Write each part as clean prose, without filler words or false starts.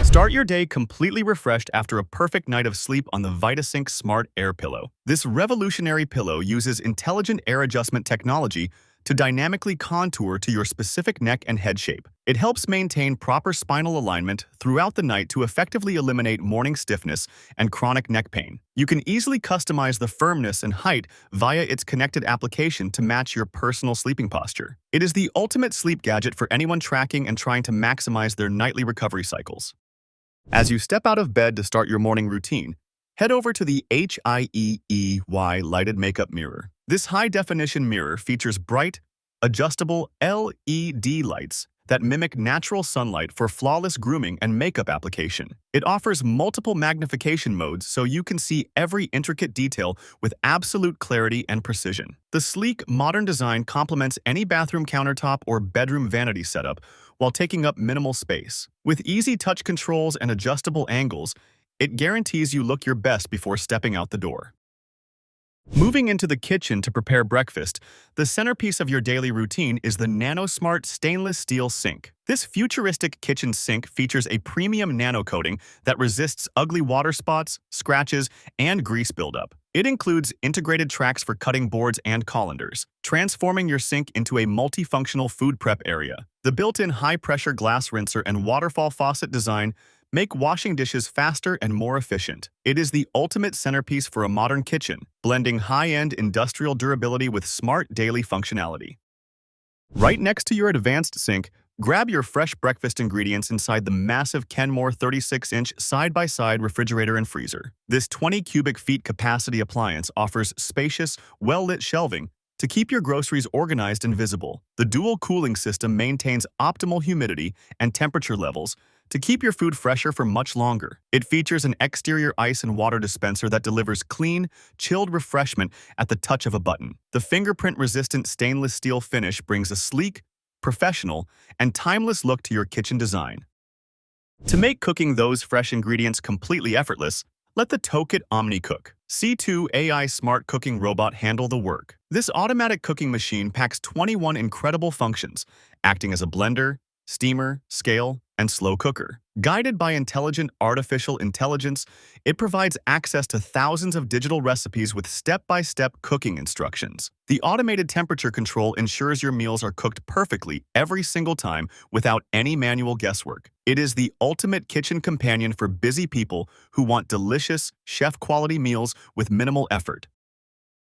Start your day completely refreshed after a perfect night of sleep on the Vytasync Smart Air Pillow. This revolutionary pillow uses intelligent air adjustment technology to dynamically contour to your specific neck and head shape. It helps maintain proper spinal alignment throughout the night to effectively eliminate morning stiffness and chronic neck pain. You can easily customize the firmness and height via its connected application to match your personal sleeping posture. It is the ultimate sleep gadget for anyone tracking and trying to maximize their nightly recovery cycles. As you step out of bed to start your morning routine, head over to the HIEEY lighted makeup mirror. This high-definition mirror features bright, adjustable LED lights that mimic natural sunlight for flawless grooming and makeup application. It offers multiple magnification modes so you can see every intricate detail with absolute clarity and precision. The sleek, modern design complements any bathroom countertop or bedroom vanity setup while taking up minimal space. With easy touch controls and adjustable angles, it guarantees you look your best before stepping out the door. Moving into the kitchen to prepare breakfast, the centerpiece of your daily routine is the NanoSmart stainless steel sink. This futuristic kitchen sink features a premium nano coating that resists ugly water spots, scratches, and grease buildup. It includes integrated tracks for cutting boards and colanders, transforming your sink into a multifunctional food prep area. The built-in high-pressure glass rinser and waterfall faucet design make washing dishes faster and more efficient. It is the ultimate centerpiece for a modern kitchen, blending high-end industrial durability with smart daily functionality. Right next to your advanced sink, grab your fresh breakfast ingredients inside the massive Kenmore 36-inch side-by-side refrigerator and freezer. This 20 cubic feet capacity appliance offers spacious, well-lit shelving to keep your groceries organized and visible. The dual cooling system maintains optimal humidity and temperature levels to keep your food fresher for much longer. It features an exterior ice and water dispenser that delivers clean, chilled refreshment at the touch of a button. The fingerprint-resistant stainless steel finish brings a sleek, professional, and timeless look to your kitchen design. To make cooking those fresh ingredients completely effortless, let the TOKIT Omni Cook C2 AI Smart Cooking Robot handle the work. This automatic cooking machine packs 21 incredible functions, acting as a blender, steamer, scale, and slow cooker. Guided by intelligent artificial intelligence, it provides access to thousands of digital recipes with step-by-step cooking instructions. The automated temperature control ensures your meals are cooked perfectly every single time without any manual guesswork. It is the ultimate kitchen companion for busy people who want delicious, chef-quality meals with minimal effort.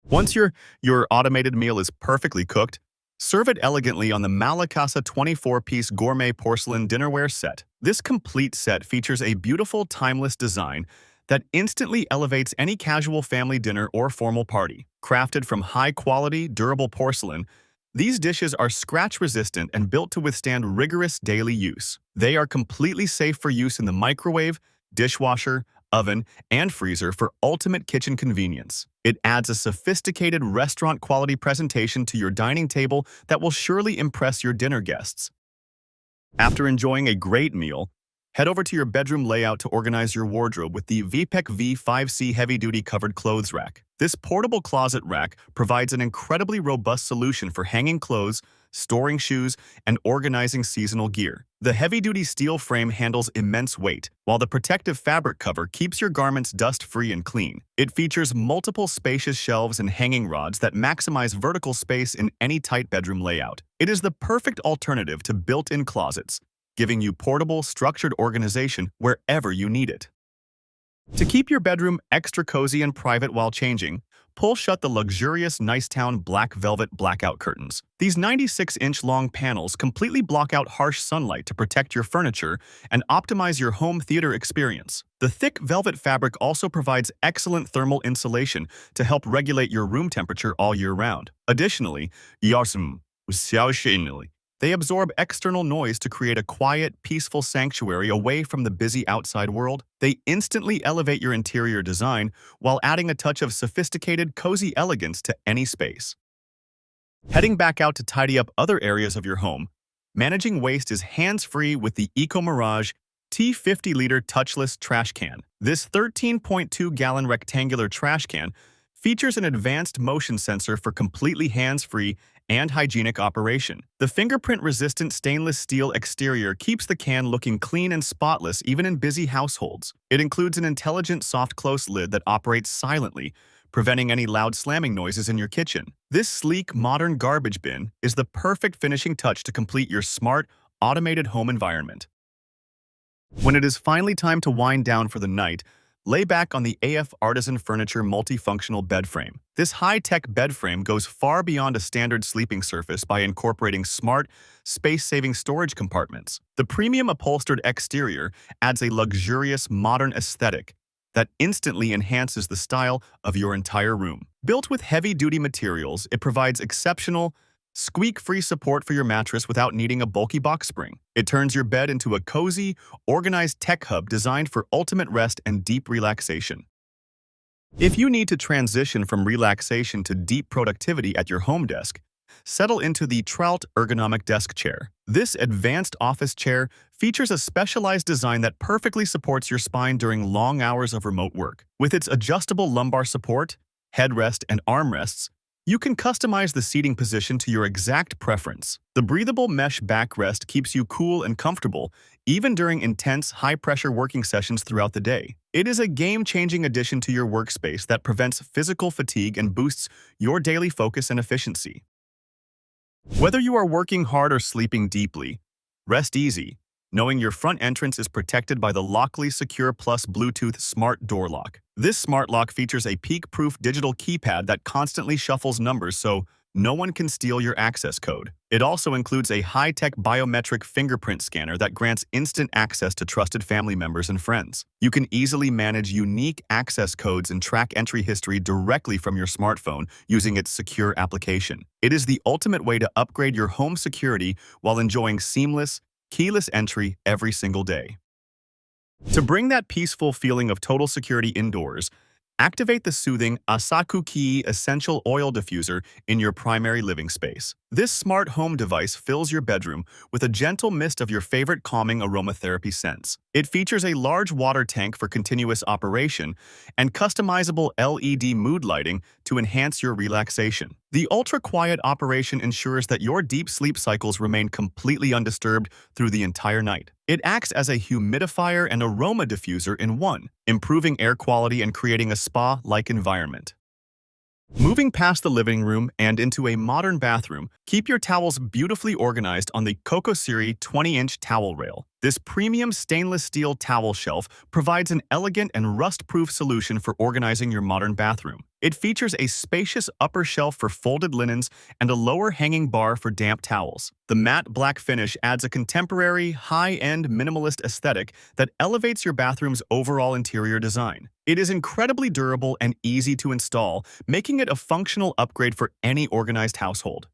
Once your automated meal is perfectly cooked, serve it elegantly on the MALACASA 24-piece Gourmet Porcelain Dinnerware set. This complete set features a beautiful, timeless design that instantly elevates any casual family dinner or formal party. Crafted from high-quality, durable porcelain, these dishes are scratch-resistant and built to withstand rigorous daily use. They are completely safe for use in the microwave, dishwasher, oven, and freezer for ultimate kitchen convenience. It adds a sophisticated restaurant-quality presentation to your dining table that will surely impress your dinner guests. After enjoying a great meal, head over to your bedroom layout to organize your wardrobe with the VIPEK V5C heavy-duty covered clothes rack. This portable closet rack provides an incredibly robust solution for hanging clothes, storing shoes, and organizing seasonal gear. The heavy-duty steel frame handles immense weight, while the protective fabric cover keeps your garments dust-free and clean. It features multiple spacious shelves and hanging rods that maximize vertical space in any tight bedroom layout. It is the perfect alternative to built-in closets, giving you portable, structured organization wherever you need it. To keep your bedroom extra cozy and private while changing, pull shut the luxurious NICETOWN black velvet blackout curtains. These 96-inch long panels completely block out harsh sunlight to protect your furniture and optimize your home theater experience. The thick velvet fabric also provides excellent thermal insulation to help regulate your room temperature all year round. Additionally, they absorb external noise to create a quiet, peaceful sanctuary away from the busy outside world. They instantly elevate your interior design while adding a touch of sophisticated, cozy elegance to any space. Heading back out to tidy up other areas of your home, managing waste is hands-free with the Mirage-T 50-liter touchless trash can. This 13.2-gallon rectangular trash can features an advanced motion sensor for completely hands-free and hygienic operation. The fingerprint-resistant stainless steel exterior keeps the can looking clean and spotless even in busy households. It includes an intelligent soft-close lid that operates silently, preventing any loud slamming noises in your kitchen. This sleek, modern garbage bin is the perfect finishing touch to complete your smart, automated home environment. When it is finally time to wind down for the night, lay back on the AF Artisan Furniture Multifunctional Bed Frame. This high-tech bed frame goes far beyond a standard sleeping surface by incorporating smart, space-saving storage compartments. The premium upholstered exterior adds a luxurious, modern aesthetic that instantly enhances the style of your entire room. Built with heavy-duty materials, it provides exceptional, squeak-free support for your mattress without needing a bulky box spring. It turns your bed into a cozy, organized tech hub designed for ultimate rest and deep relaxation. If you need to transition from relaxation to deep productivity at your home desk, settle into the TRALT Ergonomic Desk Chair. This advanced office chair features a specialized design that perfectly supports your spine during long hours of remote work. With its adjustable lumbar support, headrest, and armrests, you can customize the seating position to your exact preference. The breathable mesh backrest keeps you cool and comfortable, even during intense, high-pressure working sessions throughout the day. It is a game-changing addition to your workspace that prevents physical fatigue and boosts your daily focus and efficiency. Whether you are working hard or sleeping deeply, rest easy, knowing your front entrance is protected by the Lockly Secure Plus Bluetooth Smart Door Lock. This smart lock features a peek-proof digital keypad that constantly shuffles numbers so no one can steal your access code. It also includes a high-tech biometric fingerprint scanner that grants instant access to trusted family members and friends. You can easily manage unique access codes and track entry history directly from your smartphone using its secure application. It is the ultimate way to upgrade your home security while enjoying seamless, keyless entry every single day. To bring that peaceful feeling of total security indoors, activate the soothing ASAKUKI Essential Oil Diffuser in your primary living space. This smart home device fills your bedroom with a gentle mist of your favorite calming aromatherapy scents. It features a large water tank for continuous operation and customizable LED mood lighting to enhance your relaxation. The ultra-quiet operation ensures that your deep sleep cycles remain completely undisturbed through the entire night. It acts as a humidifier and aroma diffuser in one, improving air quality and creating a spa-like environment. Moving past the living room and into a modern bathroom, keep your towels beautifully organized on the KOKOSIRI 20-inch towel rail. This premium stainless steel towel shelf provides an elegant and rust-proof solution for organizing your modern bathroom. It features a spacious upper shelf for folded linens and a lower hanging bar for damp towels. The matte black finish adds a contemporary, high-end minimalist aesthetic that elevates your bathroom's overall interior design. It is incredibly durable and easy to install, making it a functional upgrade for any organized household.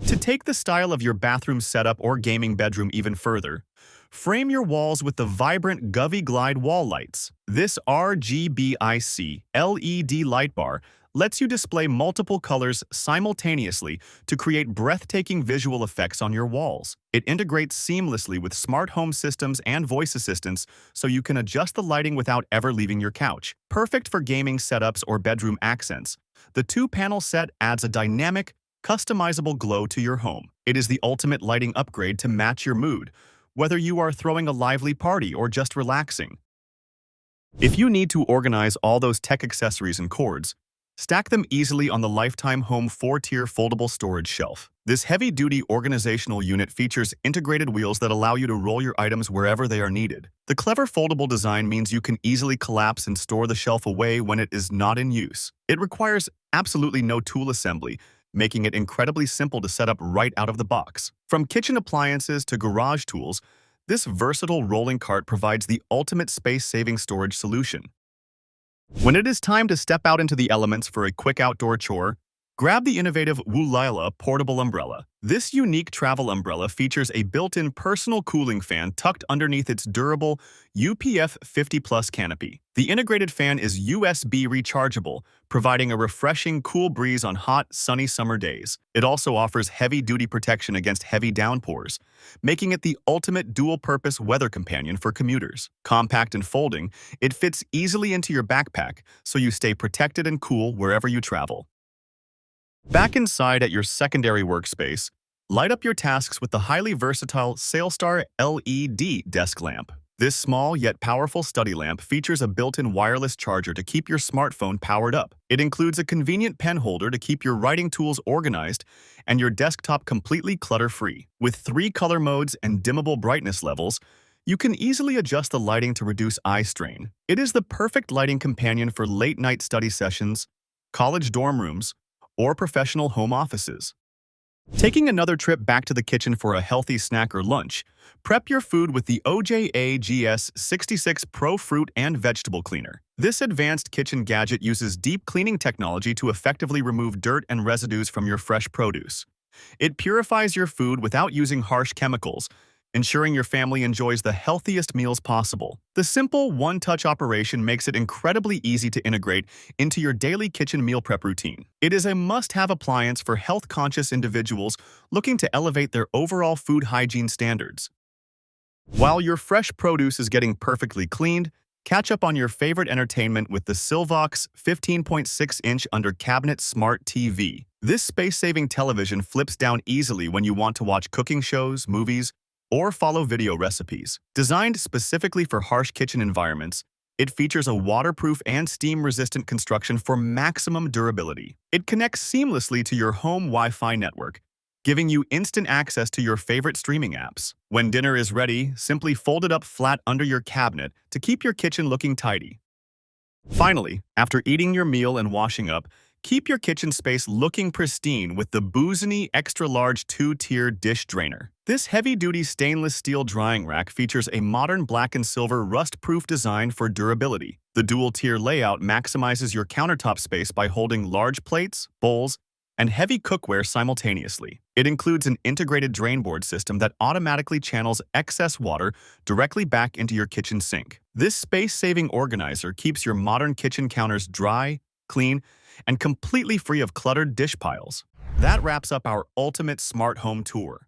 To take the style of your bathroom setup or gaming bedroom even further, frame your walls with the vibrant Govy Glide wall lights. This RGBIC LED light bar lets you display multiple colors simultaneously to create breathtaking visual effects on your walls. It integrates seamlessly with smart home systems and voice assistants so you can adjust the lighting without ever leaving your couch. Perfect for gaming setups or bedroom accents, the two-panel set adds a dynamic, customizable glow to your home. It is the ultimate lighting upgrade to match your mood, whether you are throwing a lively party or just relaxing. If you need to organize all those tech accessories and cords, stack them easily on the Lifetime Home 4-tier foldable storage shelf. This heavy-duty organizational unit features integrated wheels that allow you to roll your items wherever they are needed. The clever foldable design means you can easily collapse and store the shelf away when it is not in use. It requires absolutely no tool assembly, making it incredibly simple to set up right out of the box. From kitchen appliances to garage tools, this versatile rolling cart provides the ultimate space-saving storage solution. When it is time to step out into the elements for a quick outdoor chore, grab the innovative Woolila portable umbrella. This unique travel umbrella features a built-in personal cooling fan tucked underneath its durable UPF 50+ canopy. The integrated fan is USB rechargeable, providing a refreshing, cool breeze on hot, sunny summer days. It also offers heavy-duty protection against heavy downpours, making it the ultimate dual-purpose weather companion for commuters. Compact and folding, it fits easily into your backpack, so you stay protected and cool wherever you travel. Back inside at your secondary workspace, light up your tasks with the highly versatile SailStar LED desk lamp. This small yet powerful study lamp features a built-in wireless charger to keep your smartphone powered up. It includes a convenient pen holder to keep your writing tools organized and your desktop completely clutter-free. With 3 color modes and dimmable brightness levels, you can easily adjust the lighting to reduce eye strain. It is the perfect lighting companion for late-night study sessions, college dorm rooms, or professional home offices. Taking another trip back to the kitchen for a healthy snack or lunch, prep your food with the OJA GS66 Pro Fruit and Vegetable Cleaner. This advanced kitchen gadget uses deep cleaning technology to effectively remove dirt and residues from your fresh produce. It purifies your food without using harsh chemicals, ensuring your family enjoys the healthiest meals possible. The simple one-touch operation makes it incredibly easy to integrate into your daily kitchen meal prep routine. It is a must-have appliance for health-conscious individuals looking to elevate their overall food hygiene standards. While your fresh produce is getting perfectly cleaned, catch up on your favorite entertainment with the Silvox 15.6-inch under-cabinet smart TV. This space-saving television flips down easily when you want to watch cooking shows, movies, or follow video recipes. Designed specifically for harsh kitchen environments, it features a waterproof and steam-resistant construction for maximum durability. It connects seamlessly to your home Wi-Fi network, giving you instant access to your favorite streaming apps. When dinner is ready, simply fold it up flat under your cabinet to keep your kitchen looking tidy. Finally, after eating your meal and washing up, keep your kitchen space looking pristine with the Boozany extra-large 2-tier dish drainer. This heavy-duty stainless steel drying rack features a modern black and silver rust-proof design for durability. The dual-tier layout maximizes your countertop space by holding large plates, bowls, and heavy cookware simultaneously. It includes an integrated drainboard system that automatically channels excess water directly back into your kitchen sink. This space-saving organizer keeps your modern kitchen counters dry, clean, and completely free of cluttered dish piles. That wraps up our ultimate smart home tour.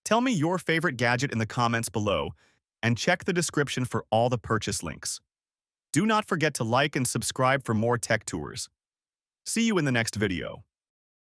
Tell me your favorite gadget in the comments below, and check the description for all the purchase links. Do not forget to like and subscribe for more tech tours. See you in the next video.